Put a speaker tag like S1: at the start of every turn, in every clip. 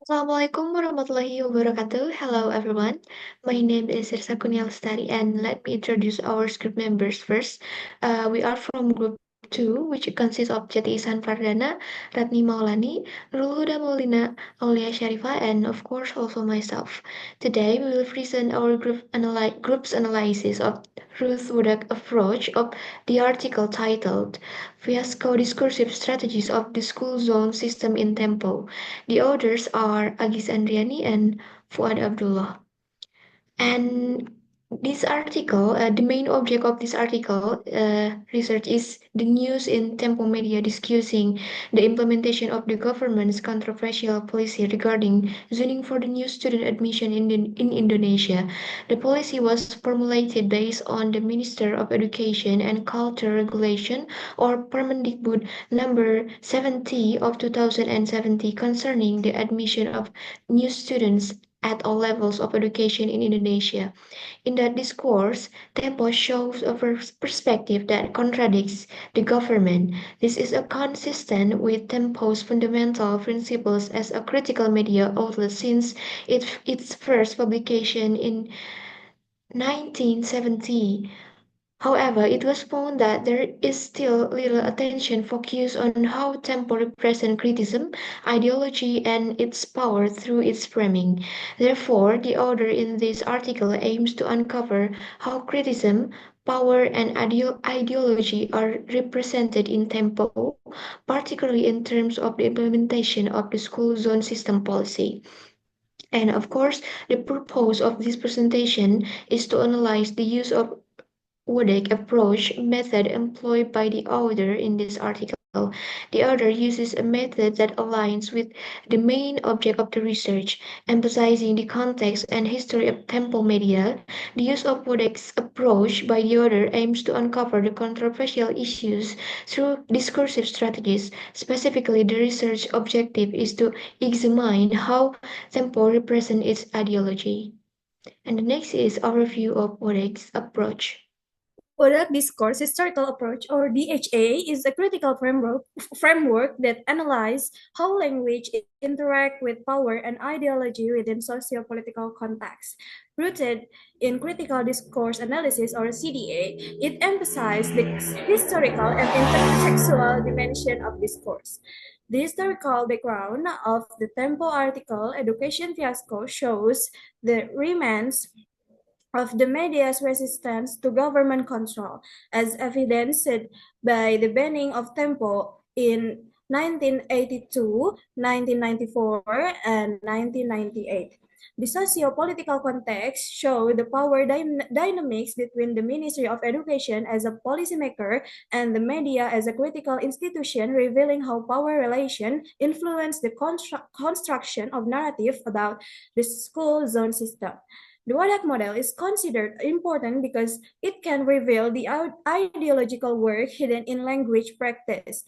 S1: Assalamualaikum warahmatullahi wabarakatuh. Hello everyone. My name is Resa Lestari and let me introduce our script members first. We are from group 2 which consists of Djati Fardhana, Ratni Maolani, Nurul Huda Maulina, Aulia Syarifah and of course also myself. Today we will present our group's analysis of Ruth Wodak approach of the article titled Fiasco Discursive Strategies of the School Zone System in Tempo. The authors are Agis Andriani and Fuad Abdullah. And the main object of this article research is the news in Tempo Media discussing the implementation of the government's controversial policy regarding zoning for the new student admission in Indonesia. The policy was formulated based on the Minister of Education and Culture Regulation or Permendikbud number 70 of 2070 concerning the admission of new students at all levels of education in Indonesia. In that discourse, Tempo shows a perspective that contradicts the government. This is consistent with Tempo's fundamental principles as a critical media outlet since its first publication in 1970. However, it was found that there is still little attention focused on how Tempo represents criticism, ideology, and its power through its framing. Therefore, the author in this article aims to uncover how criticism, power, and ideology are represented in Tempo, particularly in terms of the implementation of the school zone system policy. And of course, the purpose of this presentation is to analyze the use of Wodak approach method employed by the author in this article. The author uses a method that aligns with the main object of the research, emphasizing the context and history of temple media. The use of Wodak's approach by the author aims to uncover the controversial issues through discursive strategies. Specifically, the research objective is to examine how temple represents its ideology. And the next is a review of Wodak's approach.
S2: Wodak Discourse Historical Approach, or DHA, is a critical framework that analyzes how language interact with power and ideology within socio-political context. Rooted in critical discourse analysis, or CDA, it emphasizes the historical and intertextual dimension of discourse. The historical background of the Tempo article, Education Fiasco, shows the remnants of the media's resistance to government control, as evidenced by the banning of Tempo in 1982, 1994, and 1998. The socio-political context show the power dynamics between the Ministry of Education as a policymaker and the media as a critical institution, revealing how power relations influence the construction of narrative about the school zone system. The Wodak model is considered important because it can reveal the ideological work hidden in language practice.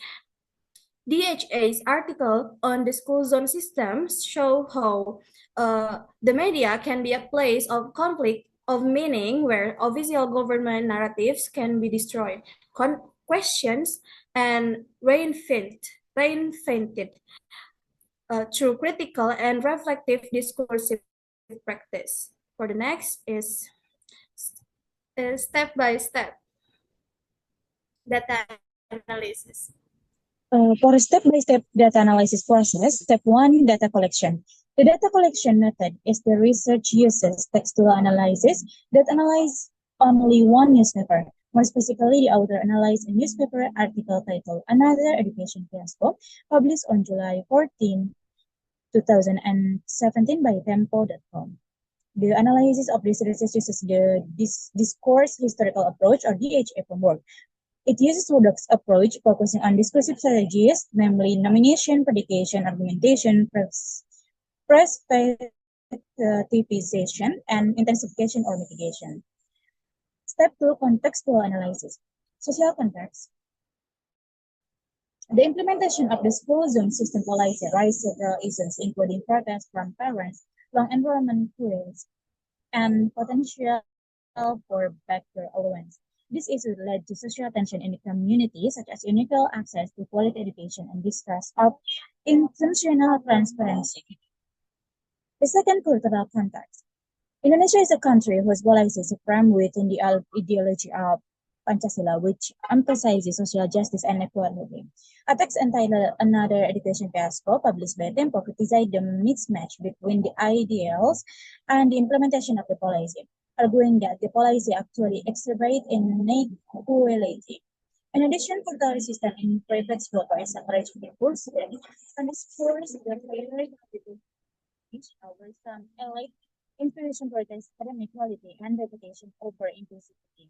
S2: DHA's article on the school zone systems show how the media can be a place of conflict of meaning where official government narratives can be destroyed, questions, and reinvented through critical and reflective discursive practice. For the next is step-by-step data analysis.
S3: For a step-by-step data analysis process, step 1, data collection. The data collection method is the research uses textual analysis that analyze only one newspaper. More specifically, the author analyzed a newspaper article titled Another Education Fiasco, published on July 14, 2017 by Tempo.com. The analysis of this research uses the Discourse Historical Approach, or DHA framework. It uses Wodak's approach, focusing on discursive strategies, namely nomination, predication, argumentation, perspectivization, and intensification or mitigation. Step 2, contextual analysis. Social context. The implementation of the school zone system policy raised several issues, including protests from parents, long enrollment queues, and potential for backdoor allowance. This issue led to social tension in the community, such as unequal access to quality education and distrust of institutional transparency. The second, cultural context. Indonesia is a country whose policies are framed within the ideology of Pancasila, which emphasizes social justice and equality. A text entitled Another Education Fiasco, published by Tempo, criticized the mismatch between the ideals and the implementation of the policy, arguing that the policy actually exacerbates inequality. In addition, the system in private school for separate pupils underscores the failure to over some elite institution prioritizes academic quality and reputation over inclusivity.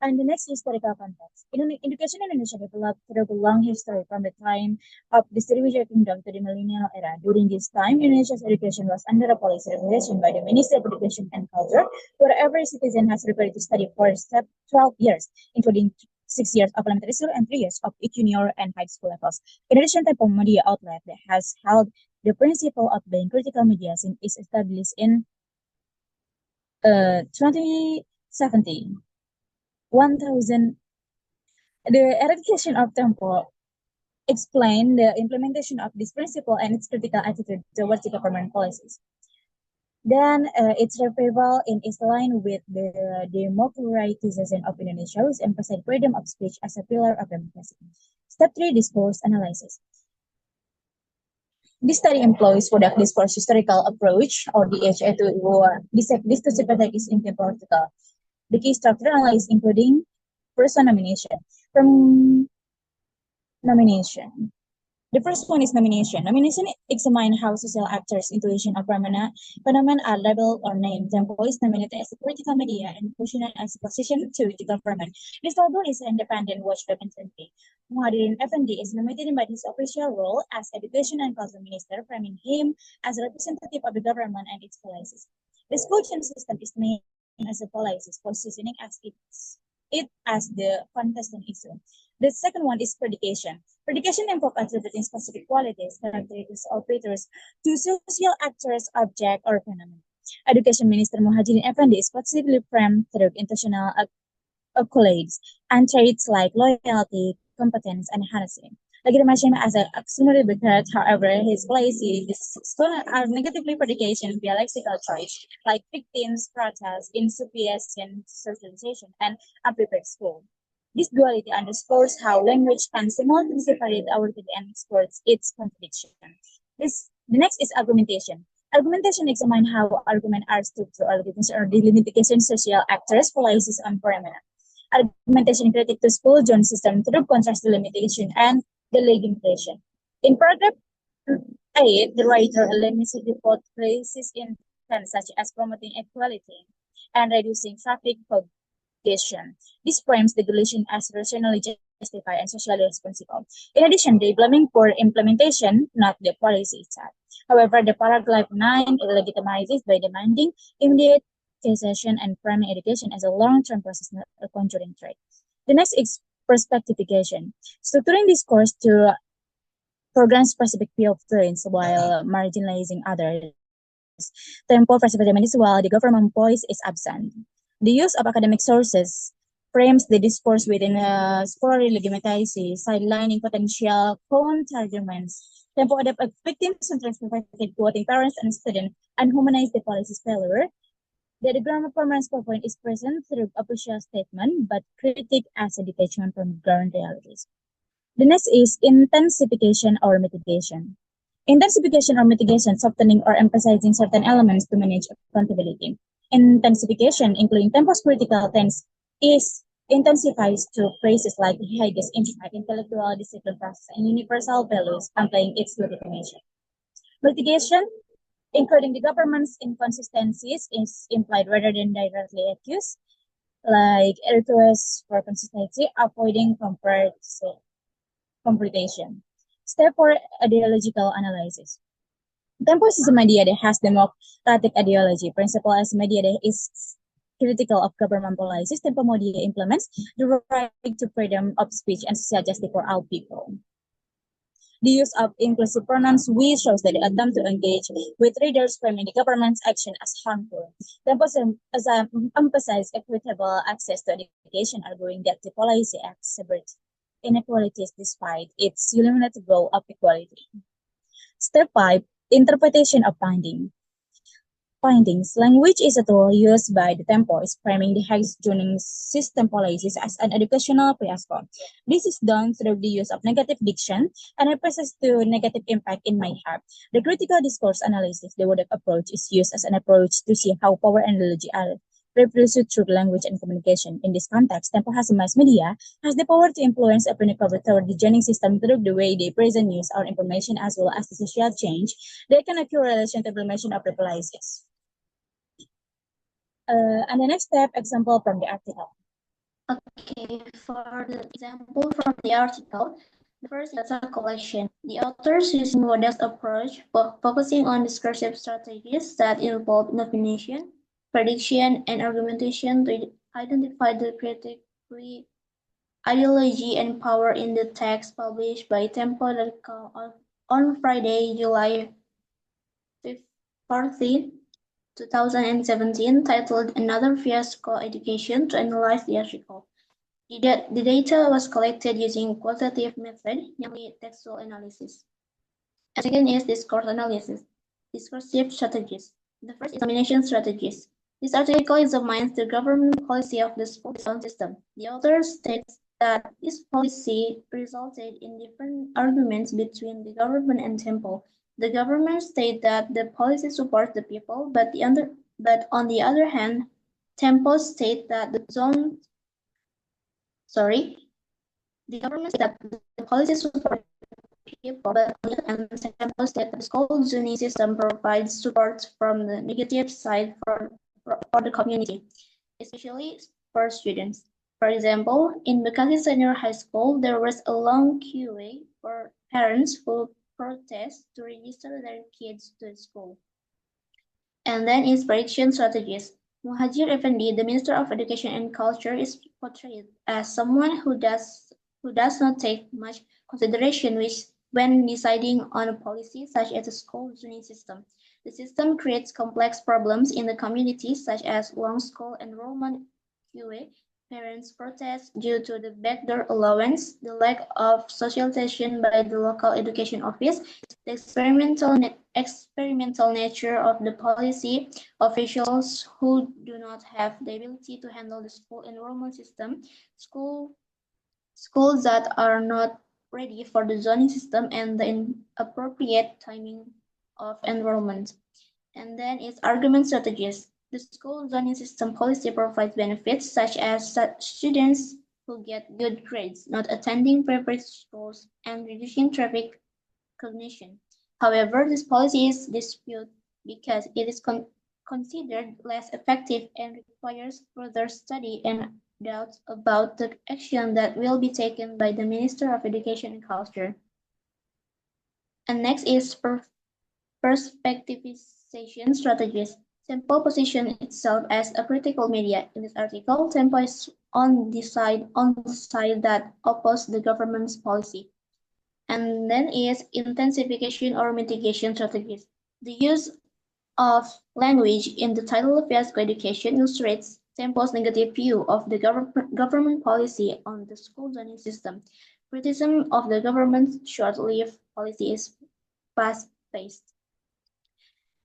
S3: And the next historical context. Education in Indonesia developed through a long history from the time of the Sriwijaya Kingdom to the millennial era. During this time, Indonesia's education was under a policy regulation by the Ministry of Education and Culture, where every citizen has required to study for 12 years, including 6 years of elementary school and 3 years of junior and high school levels. In addition, type of media outlet that has held the principle of being critical media since is established in 2017. 1000. The eradication of tempo explained the implementation of this principle and its critical attitude towards the government policies. Then its revival is aligned with the democratization of Indonesia, which emphasized freedom of speech as a pillar of democracy. Step 3, discourse analysis. This study employs Wodak discourse historical approach, or DHA, to dissect these two subcategories into political. The key structure analysis including first one, nomination. From nomination. The first one is nomination. Nomination examines how social actors, intuition, or phenomenon are labeled or named. Tempo is nominated as a political media and positioned as a position to the government. This label is an independent watchdog entity. Muhadirin Effendi is nominated by his official role as Education and Culture Minister, framing him as a representative of the government and its policies. The school change system is named as a policies, positioning it as the contestant issue. The second one is predication. Predication involves attributing specific qualities, characteristics, or features to social actors, object, or phenomenon. Education Minister Muhajirin Effendi is possibly framed through intentional accolades and traits like loyalty, competence, and honesty. Legitimation as an auxiliary regret, however, his policies are negatively predication via lexical choice, like victims, protest, insufficient socialization, and unprepared school. This duality underscores how language can simultaneously separate authority and exports its contradiction. The next is argumentation. Argumentation examines how arguments are structured or delimitation social actors, policies, and parameters. Argumentation critic to school zone system through contrast delimitation and delimitation. In paragraph 8, the writer eliminates default phrases in terms such as promoting equality and reducing traffic congestion. This frames regulation as rationally justified and socially responsible. In addition, they blaming poor implementation, not the policy itself. However, the paragraph 9 legitimizes by demanding immediate cessation and primary education as a long-term process, not a conjuring trait. The next is perspectivication. Structuring this course to program specific field students while marginalizing others. Tempo perspectivity while the government voice is absent. The use of academic sources frames the discourse within scholarly legitimacy, sidelining potential counter-arguments. Tempo adapt a victim-centered perspective, quoting parents and students, and humanize the policy's failure. The grammar permanence point is present through official statement, but critique as a detachment from ground realities. The next is intensification or mitigation. Intensification or mitigation, softening or emphasizing certain elements to manage accountability. Intensification, including tempo's critical tense, intensifies to phrases like highest insight, intellectual discipline process, and universal values, applying its legitimation. Mitigation, including the government's inconsistencies, is implied rather than directly accused, like requests for consistency, avoiding confrontation. Step 4, ideological analysis. Tempo is a media that has democratic ideology. Principle as media that is critical of government policies. Tempo media implements the right to freedom of speech and social justice for all people. The use of inclusive pronouns we shows that they attempt to engage with readers framing the government's action as harmful. Tempo emphasize equitable access to education, arguing that the policy exacerbates inequalities despite its ultimate goal of equality. Step 5, Interpretation of findings. Language is a tool used by the temples, framing the Higgs zoning system policies as an educational fiasco. This is done through the use of negative diction and represents to negative impact in my heart. The critical discourse analysis, the Wodak approach, is used as an approach to see how power and religion are reproduced through language and communication. In this context, Tempo has a mass media has the power to influence opinion public toward the zoning system through the way they present news or information as well as the social change that can occur in relation to implementation of the policies. And the next step, example from the article.
S4: Okay, for the example from the article, the first data collection. The authors using Wodak's approach, focusing on discursive strategies that involve nomination, prediction, and argumentation to identify the critically ideology and power in the text published by Tempo.com on Friday, July 14, 2017, titled Another Fiasco Education, to analyze the article. The data was collected using qualitative method, namely textual analysis. And second is discourse analysis, discursive strategies. The first is nomination strategies. This article examines the government policy of the school zone system. The author states that this policy resulted in different arguments between the government and Temple. The government states that the policy supports the people, but on the other hand, Temple states that the government states that the policy supports people, but on the other hand, Temple states that the school zoning system provides support from the negative side for the community, especially for students. For example, in Bekasi Senior High School, there was a long queue for parents who protest to register their kids to the school. And then is prediction strategies. Muhajir Effendi, the Minister of Education and Culture, is portrayed as someone who does not take much consideration when deciding on a policy such as a school zoning system. The system creates complex problems in the community, such as long school enrollment queue, parents' protests due to the backdoor allowance, the lack of socialization by the local education office, the experimental nature of the policy, officials who do not have the ability to handle the school enrollment system, schools that are not ready for the zoning system, and the inappropriate timing of enrollment. And then it's argument strategies. The school zoning system policy provides benefits such as students who get good grades, not attending private schools, and reducing traffic congestion. However, this policy is disputed because it is considered less effective and requires further study and doubts about the action that will be taken by the Minister of Education and Culture. And next is perspectivization strategies. Tempo positions itself as a critical media. In this article, Tempo is on the side that opposes the government's policy. And then is intensification or mitigation strategies. The use of language in the title of Fiasco Education illustrates Tempo's negative view of the government policy on the school zoning system. Criticism of the government's short-lived policy is fast-paced.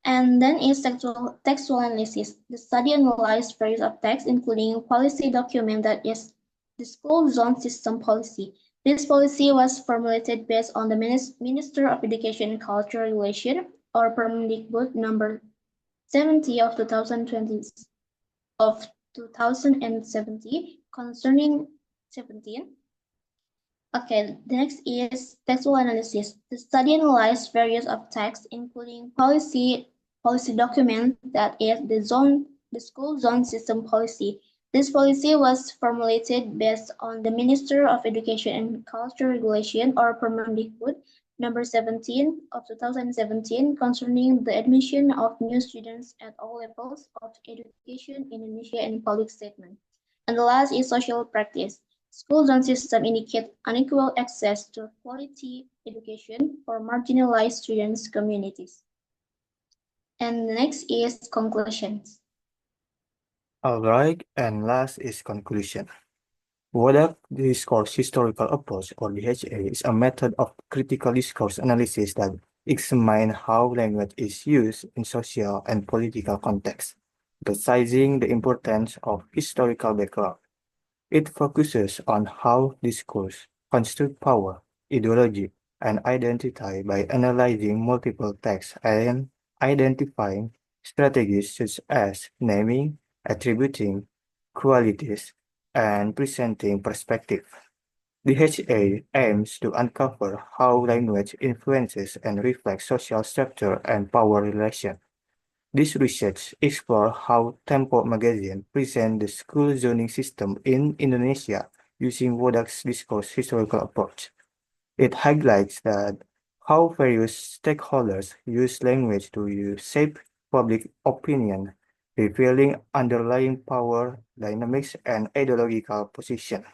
S4: And then is textual analysis. The study analyzed various of text, including policy document that is the school zone system policy. This policy was formulated based on the Minister of Education and Culture Regulation, or Permendikbud number 70 of 2017 concerning 17. Okay, the next is textual analysis. The study analyzed various of text, including policy document that is the school zone system policy. This policy was formulated based on the Minister of Education and Culture Regulation, or Permendikbud number 17 of 2017 concerning the admission of new students at all levels of education in Indonesia and public statement. And the last is social practice. School zone system indicate unequal access to quality education for marginalized students' communities. And the next is conclusions.
S5: Alright, and last is conclusion. Wodak discourse historical approach, or DHA, is a method of critical discourse analysis that examine how language is used in social and political contexts, emphasizing the importance of historical background. It focuses on how discourse construct power, ideology, and identity by analyzing multiple texts and identifying strategies such as naming, attributing qualities, and presenting perspective. DHA aims to uncover how language influences and reflects social structure and power relations. This research explores how Tempo magazine presents the school zoning system in Indonesia using Wodak's discourse historical approach. It highlights that how various stakeholders use language to shape public opinion, revealing underlying power dynamics and ideological position.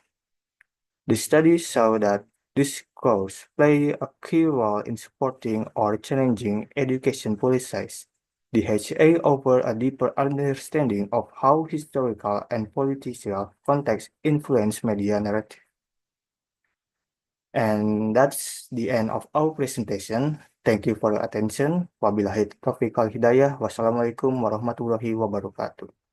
S5: The study showed that discourse play a key role in supporting or challenging education policies. The HA offer a deeper understanding of how historical and political context influence media narrative. And that's the end of our presentation. Thank you for your attention. Wabillahi taufiq wal hidayah. Wassalamualaikum warahmatullahi wabarakatuh.